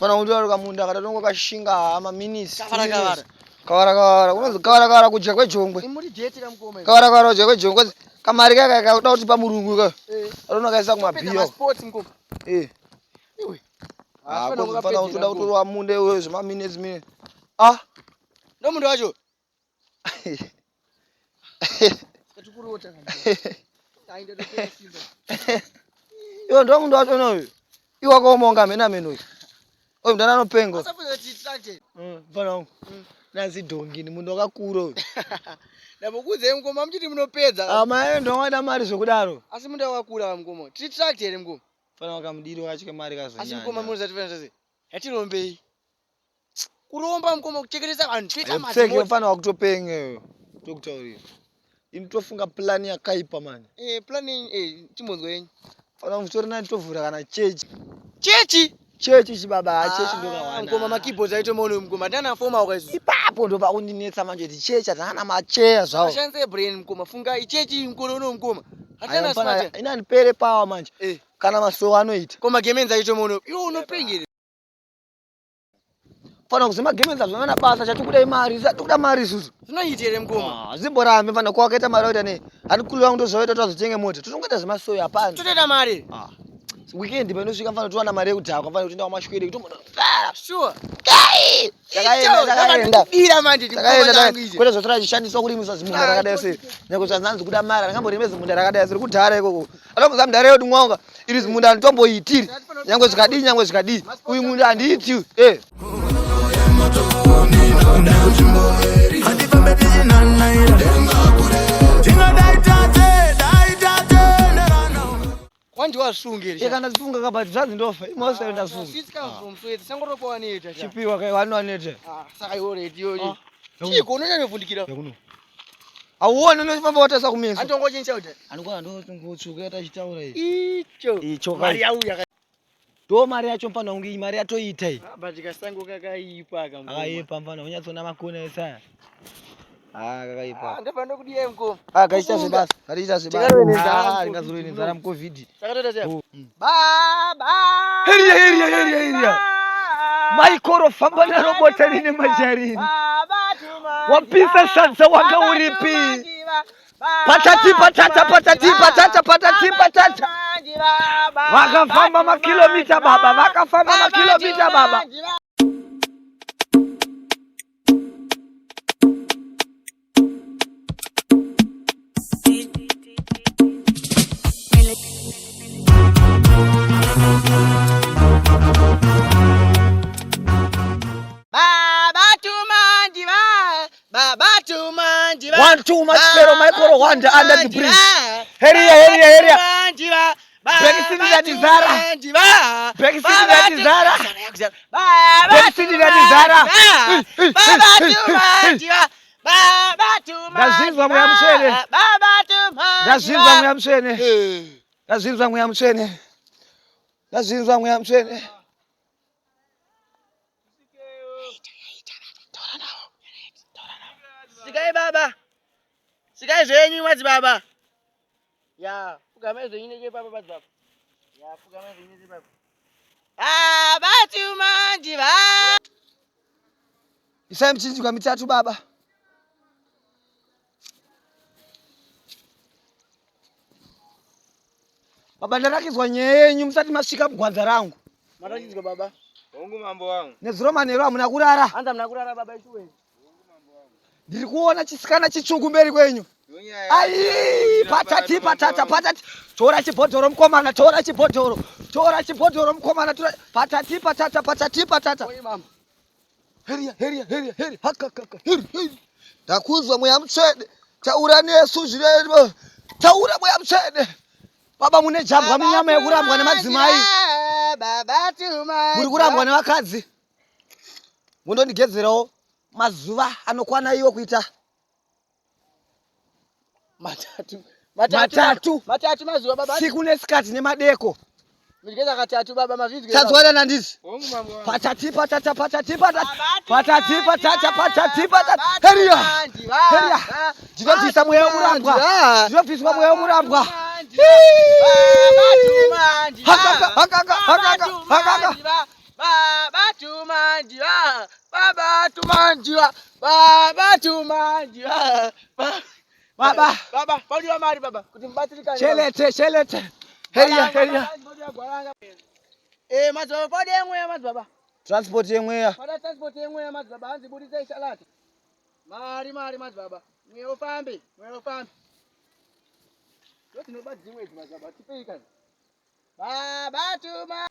Fana unjua kamunda katatongo kashinga ama minutes. Kawara. Unozi kawara kuja kwejongwe. Imuri jeti kamkoma. Kawara kuja kwejongwe. Kamari kaka kauda kuti pamurungu ka. Arona kaisa kumabhiyo. Sports mkoma. Iwe. Fana untoda kutorwa munde wewe zvima minutes mine. Ndo mundu wacho. Katukurota kamba. Tainde topera simba. Iwo ndo mundu wacho noyo. Iwa komonga mena meno. Oyo mndana nopengo. Asafuza titracted. Fana wangu. Nazi dongi ni mundu wakakura uyu. Ndabokuze mkoma mchiti munopedza. Amaye ndo wada mari zvokudaro. Asi mundu wakakura mkoma. Titracted mkoma. Fana wakamudiro wachike mari kazonyanya. Asi mkoma munoza tifana sei. Yatirombei. Kuromba mkoma kuchekeresa vanhu tita mati. Seke mfana wakutopenge. Tokutaurira. Initofunga plan yakaipa man. Planning timonzwa yenyu. Fana mfutorina tovhura kana chechi. Chechi chibaba chechi ndo kawana. Mkoma makeyboards aito mono mkoma ndana foma wakaizo. Ipapo ndo pakundinetsa manje kuti chechi atana macheya zvawo. Ashanze brain mkoma funga ichechi mkono mkoma. Atana smart. Inani pere power manje. Kana maso anoita. Koma gemenza aito mono. Iwo unopengere. Fana kuzima gemenza zvana basa chatukuda imari, zatukuda mari isusu. Zvinoitere mkoma. Zimborambe fana kwakaita mari oita ne. Andikulu wangu ndozoita tozotenge mota. Totongoita zvemasoya hapana. Totoita mari. Weekend panosvika mfana tuwana mari yekudhaka mfana kutoenda kumashwere kutombono. Sure. Takaenda. Bira manje tikaenda. Kwete zvotora chishandiswa kurimisa zimunda rakadai sei. Nekuti zanzi kuda mari akangamborime zimunda rakadai sei kudhara ikoko. Alomuza mudhara yedu mwanga iri zimunda nditomboitiri. Nyangwe zvikadi. Uyu munda anditi. Wanje wasungere. Kana zifunga kabati zvanzi ndofa. Imose enda sunga. Sisika from Sweden. Sangoropa waneta. Chipiwa kai wanoneta. Saka yore yori. Chiko unonyanya kuvundikira. Yakuno. Auone unofamba watasa kumisa. Andongochincha uta. Anokwana ndotungotsuka atachitaura icho. Mari yauya. Ndo mari yacho mfana ungi mari yatoita iyi. Batika sango kakaipa kamwe. Akaipa mfana unyatsona makona esa. Kakaipa. Ndapanda kudiye mko. Kaita zvebasa. Ringazoreni nzara muCovid. Takatoita sei? Baba. Heria. Maikoro famba na robota rine majarini. Wapisa sadza wanga uripi. Patati. Vakafamba makilomita baba. One too much pero Michael Wanda under the bridge. Heria. Bekisini ngati Zara. Ndazizwa muyamsene. Sikai baba. Sikai zvenyu madzi baba. Ya, fugamezwe ine baba madzi baba. Ya, fugamezwe ine baba. Batuma ndiva. Isai mchinjikwa mitatu baba. Baba ndarakizwa nyenyu musati masvika mugwanza rangu. Marakizwa baba. Hongu mambo wangu. Neziromanero hamuna kurara. Anza mna kurara baba ishuwe. Ndiri kuona chisikana chitsvuku mberi kwenyu. Ai, patati. Tora chibhodhoro mukomana, patati. Oye mama. Heria. Hakaka. Ndakuzwa muyamtsvede. Taura nesu zvirebo. Taura muyamtsvede. Baba mune jambwa minyama yekurambwa nemadzimai. Baba tuma. Muri kurambwa nevakadzi. Mundondigedzerawo mazuva anokwana iwo kuita matatu mazuva baba. Siku nesikati nemadeko. Migeza katatu baba mavizwe. Tadzwana nandisi. Hongu mambo wangu. Patati. Heria. Ndinobvisa mweya womurambwa. Baba tuma. tumanjiwa, baba tumanjiwa, baba tumanjiwa. Baba, podi wa mali baba, kuti mbatirika. Shelete. Heria. Madzi baba, podi yemwe madzi baba. Transport yemweya. Pada transport yemwe madzi baba, anzi budize ishalati. Mali madzi baba. Mwe ufambe. Yoti no badzi mwe madzi baba, tipika. Baba tuma.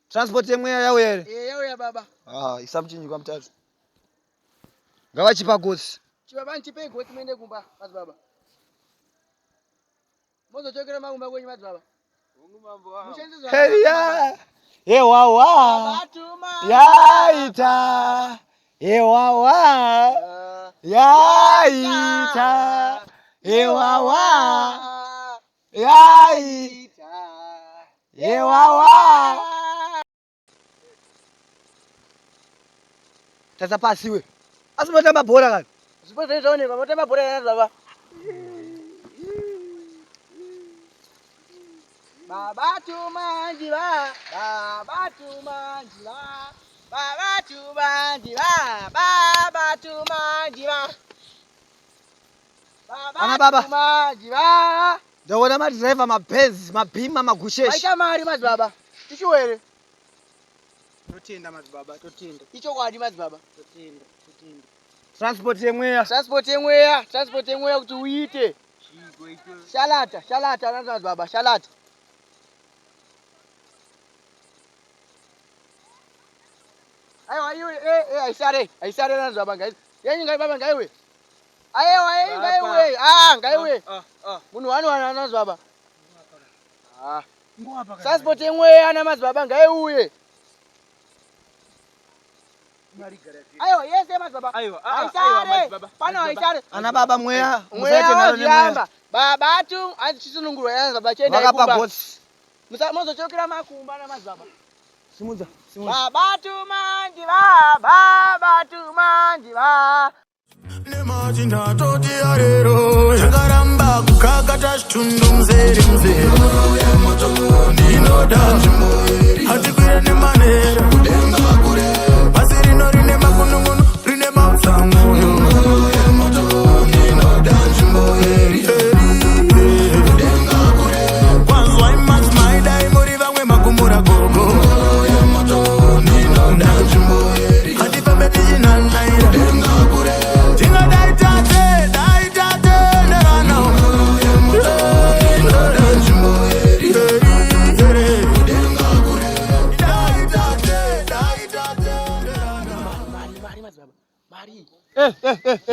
Transport yemweya yauya ere. Yauya baba. Isamuchinji kwa mtatu. Ngawa chipagosi. Chibaba nchipe goti mwende kumba madzi baba. Mozo chokera magumba kwenye madzi baba. Mungu mambo wangu. Heria. Ewawa. Yaita. Ewawa. Yaita. Ewawa. Yaita. Ewawa. Tasa pasiwe. Asimotamba bhora kani. Sipoze zone baba, motamba bhora yana baba. Baba tumanjiwa, baba tumanjiwa, baba tumanjiwa, baba tumanjiwa. Ana baba. Tumanjiwa. Ndaona madriver mabenzi, mabhima, magusheshi. Aika mari madzi baba. Tichiwere. Totinda madzi baba, totinda. Icho kwadi madzi baba. Totinda. Transport yemweya. Transport yemweya kuti uite. Chigo icho. Shalata madzi baba, shalata. Aiwa iwe aisare madzi baba guys. Yenyi ngai baba ngaiwe. Aiwa ngaiwe. Ngaiwe. Munhu wana madzi baba. Ngwapa. Transport yemweya ana madzi baba ngaiuye. Aiwa yese madzi baba. Aiwa Aisare. baba. Pano aisare. Ana baba mweya. Mweya waziyamba. Baba tu anzi chisunungurwa yana baba chenda ikumba. Wakapa boss. Mozo chokera makumba na madzi baba. Simudza. Baba tumanjiwa, baba tumanjiwa. Nemachinda toti arero chakaramba kukakata chitundu mzere ndinoda hatikwira nemanera pasi rino rine makununguno rine mautsamoyo kwanzwa imazi maidai muri vamwe makumura gogo hatipembetichinainaira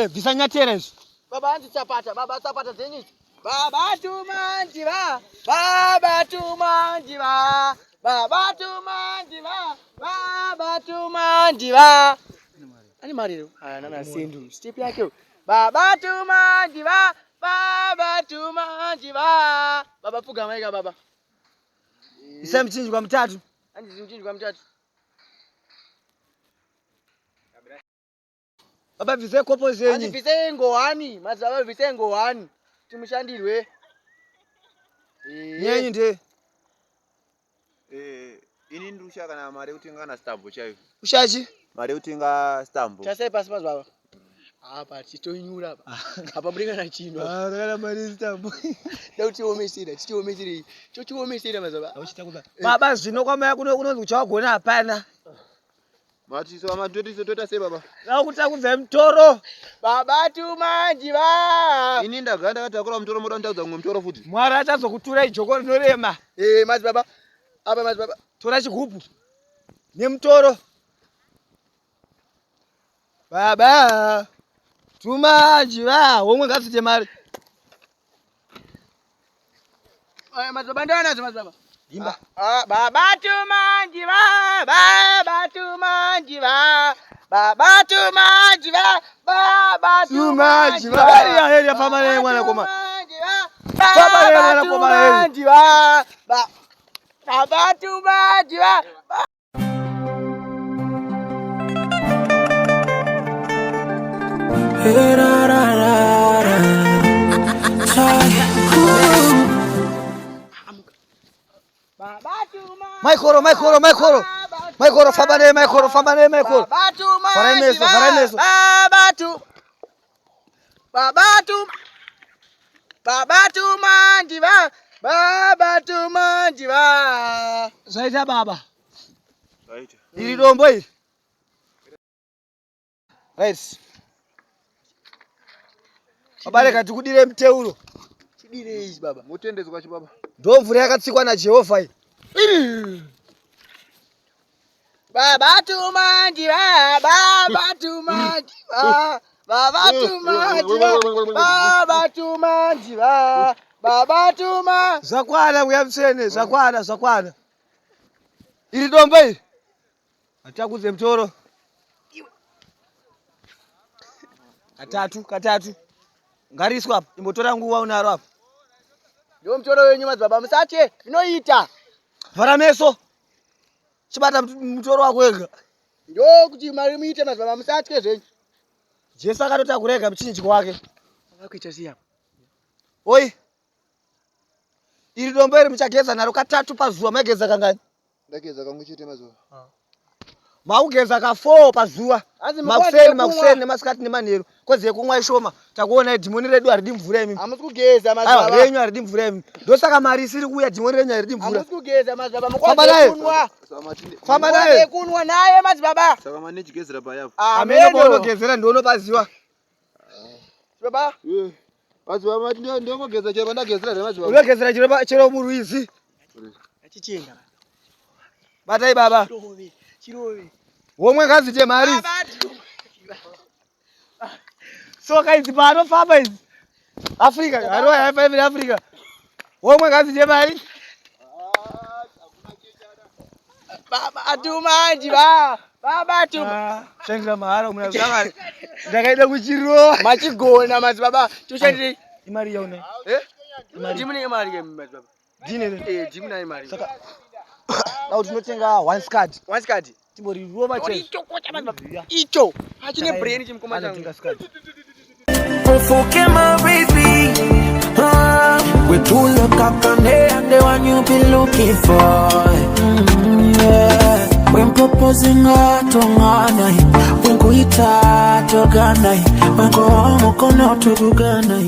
Visanyatera izvo. Baba anzi chapata, baba chapata zenyi. Baba tumanjiwa, baba tumanjiwa, baba tumanjiwa, baba tumanjiwa. Ani mariro? Nana sendu. Step yake. Baba tumanjiwa, baba tumanjiwa. Baba fuga maika baba. Isamuchinji kwa mtatu. Anzi mchinji kwa mtatu. Baba vise kopo zenyi. Anzi vise ngoani, madzi baba vise ngoani. Timushandirwe. Nyenyi nde. Ini ndusha kana mari utinga na stamp chaivo. Ushachi? Mari utinga stamp. Chasai pasi madzi baba. Apa chitoinyura apa. Apa muringa na chino. Kana mari stamp. Chiomesera. Chochiomesera madzi baba. Auchitakuza. Baba zvino kwamaya kunonzi uchagona hapana. Matiso amadhodiso tota sei baba. Nakutakudza mutoro. Baba tumanjiwa. Ini ndaganda katakura mutoro moda ndakudza kumwe mutoro futi. Mwari achazokutura ijoko rinorema. Madzi baba. Apa madzi baba. Tora chigubu. Nemutoro. Baba. Tumanjiwa. Womwe ngasite mari. Madzi baba ndanazo madzi baba. Imba. Baba tumanjiwa, baba tumanjiwa, baba tumanjiwa, baba tumanjiwa. Heria famale mwana koma. Baba tumanjiwa, baba tumanjiwa. Maikoro. Michael famba naye Michael. Babatu Fara meso. Babatu manjiva. Zaita baba. Right. Ili dombo hili. Right. Babale katikudire mteulo. Chidire hizi baba. Mutendezwa kwachi baba. Ndo mvura yakatsikwa na Jehova hii. Babatu manjiva. Zakwana kuyamsene, zakwana. Ili dombo hili. Achakuze mtoro. Katatu. Ngariswa hapo. Imbotora nguwa unaro hapo. Ndio mtoro wenyu madzibaba musache. Inoita. Vara meso. Chibata mtoro wako wega. Ndio kuti mari muite madzibaba musache zvenyu. Jesu akatota kurega mchinjiko wake. Akakuita ziya. Oi. Ili dombo iri muchageza naro katatu pazuva mageza kangani? Ndageza kangu chete mazuva. Maugeza ka 4 pazuva. Makuseni nemasikati nemanheru. Koze kumwa ishoma. Takuona dhimoni redu aridi mvura imi. Amusi kugeza madzibaba. Aiwa renyu aridi mvura imi. Ndosaka mari isiri kuuya dhimoni renyu aridi mvura. Amusi kugeza madzibaba Famba kunwa. Famba naye. Kunwa naye madzibaba. Saka manechigezera payapo. Amene bonogezera ndonopaziwa. Baba. Mazuva mati ndio ngogeza chero ndagezera mazuva. Unogezera chero muruizi. Achichenga. Batai baba. Chirove. Womwe ngazi je mari. So guys, bado famba hizi. Africa, haro hapa hivi Africa. Womwe ngazi je mari. Baba atumanji ba. Baba atuma. Shengira mahara mnazama. Ndakaida kuchiro. Machigona madzibaba. Tushandire Imari yaone. Jimuni imari ke madzibaba. Dine. Jimuna imari. Saka au tunotenga one card. Once card. Tibori roma chezo. Icho. Hachine brain chimkoma changu. Ufuke my baby. We two look up and they and the one you be looking for. Yeah. When proposing to ngana, when kuita to gana, when go home kono to gana.